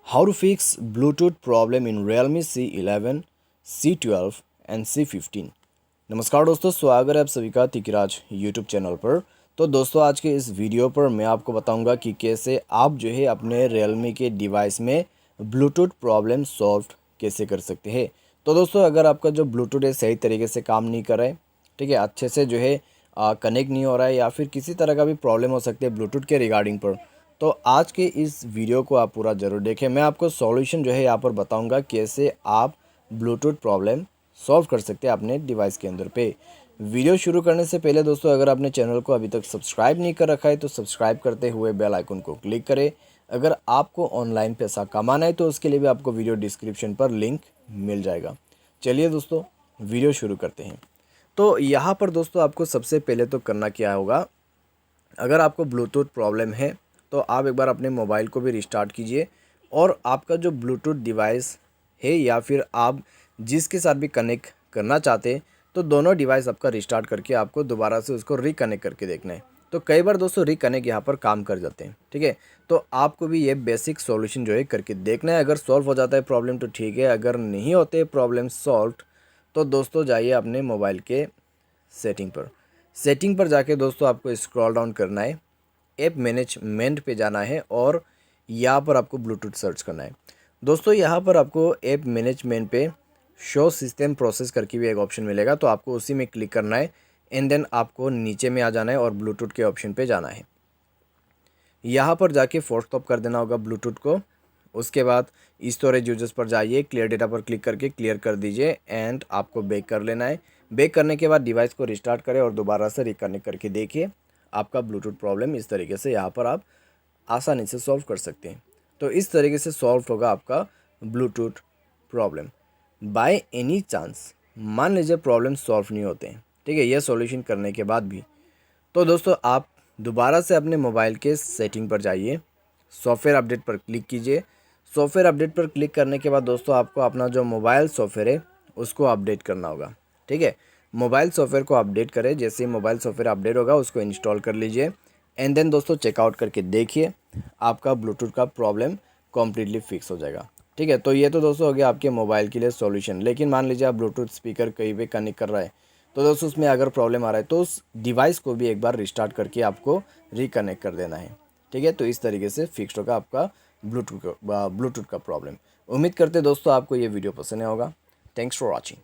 How to fix Bluetooth problem in Realme C11, C12 and C15। नमस्कार दोस्तों, स्वागत है आप सभी का तिकराज यूट्यूब चैनल पर। तो दोस्तों, आज के इस वीडियो पर मैं आपको बताऊंगा कि कैसे आप जो है अपने Realme के डिवाइस में ब्लूटूथ प्रॉब्लम सॉल्व कैसे कर सकते हैं। तो दोस्तों, अगर आपका जो ब्लूटूथ है सही तरीके से काम नहीं कर रहा है, ठीक है, अच्छे से जो है कनेक्ट नहीं हो रहा है या फिर किसी तरह का भी प्रॉब्लम हो सकती है ब्लूटूथ के रिगार्डिंग पर, तो आज के इस वीडियो को आप पूरा ज़रूर देखें। मैं आपको सॉल्यूशन जो है यहाँ पर बताऊंगा कैसे आप ब्लूटूथ प्रॉब्लम सॉल्व कर सकते हैं अपने डिवाइस के अंदर पे। वीडियो शुरू करने से पहले दोस्तों, अगर आपने चैनल को अभी तक सब्सक्राइब नहीं कर रखा है तो सब्सक्राइब करते हुए बेल आइकन को क्लिक करें। अगर आपको ऑनलाइन पैसा कमाना है तो उसके लिए भी आपको वीडियो डिस्क्रिप्शन पर लिंक मिल जाएगा। चलिए दोस्तों, वीडियो शुरू करते हैं। तो यहाँ पर दोस्तों, आपको सबसे पहले तो करना क्या होगा, अगर आपको ब्लूटूथ प्रॉब्लम है तो आप एक बार अपने मोबाइल को भी रिस्टार्ट कीजिए और आपका जो ब्लूटूथ डिवाइस है या फिर आप जिसके साथ भी कनेक्ट करना चाहते हैं, तो दोनों डिवाइस आपका रिस्टार्ट करके आपको दोबारा से उसको रिकनेक्ट करके देखना है। तो कई बार दोस्तों रिकनेक्ट यहाँ पर काम कर जाते हैं, ठीक है। तो आपको भी ये बेसिक सॉल्यूशन जो है करके देखना है। अगर सॉल्व हो जाता है प्रॉब्लम तो ठीक है, अगर नहीं होते प्रॉब्लम सॉल्व तो दोस्तों जाइए अपने मोबाइल के सेटिंग पर जाके दोस्तों आपको स्क्रॉल डाउन करना है, ऐप मैनेजमेंट पे जाना है और यहाँ पर आपको ब्लूटूथ सर्च करना है। दोस्तों यहाँ पर आपको ऐप मैनेजमेंट पे शो सिस्टम प्रोसेस करके भी एक ऑप्शन मिलेगा, तो आपको उसी में क्लिक करना है एंड देन आपको नीचे में आ जाना है और ब्लूटूथ के ऑप्शन पे जाना है। यहाँ पर जाके फोर्स स्टॉप कर देना होगा ब्लूटूथ को। उसके बाद स्टोरेज यूजर्स पर जाइए, क्लियर डेटा पर क्लिक करके क्लियर कर दीजिए एंड आपको बैक कर लेना है। बैक करने के बाद डिवाइस को रिस्टार्ट करें और दोबारा से रिकनेक्ट करके देखिए आपका ब्लूटूथ प्रॉब्लम इस तरीके से यहाँ पर आप आसानी से सॉल्व कर सकते हैं। तो इस तरीके से सॉल्व होगा आपका Bluetooth problem. By any chance मान लीजिए प्रॉब्लम सॉल्व नहीं होते हैं, ठीक है, यह सॉल्यूशन करने के बाद भी, तो दोस्तों आप दोबारा से अपने मोबाइल के सेटिंग पर जाइए, सॉफ्टवेयर अपडेट पर क्लिक कीजिए। सॉफ्टवेयर अपडेट पर क्लिक करने के बाद दोस्तों आपको अपना जो मोबाइल सॉफ्टवेयर है उसको अपडेट करना होगा, ठीक है। मोबाइल सॉफ्टवेयर को अपडेट करें, जैसे ही मोबाइल सॉफ्टवेयर अपडेट होगा उसको इंस्टॉल कर लीजिए एंड देन दोस्तों चेकआउट करके देखिए आपका ब्लूटूथ का प्रॉब्लम कम्प्लीटली फिक्स हो जाएगा, ठीक है। तो ये तो दोस्तों हो गया आपके मोबाइल के लिए सॉल्यूशन। लेकिन मान लीजिए आप ब्लूटूथ स्पीकर कहीं पे कनेक्ट कर रहा है, तो दोस्तों उसमें अगर प्रॉब्लम आ रहा है तो उस डिवाइस को भी एक बार रिस्टार्ट करके आपको रिकनेक्ट कर देना है, ठीक है। तो इस तरीके से फिक्स होगा आपका ब्लूटूथ का प्रॉब्लम। उम्मीद करते दोस्तों आपको ये वीडियो पसंद आया होगा। Thanks for watching.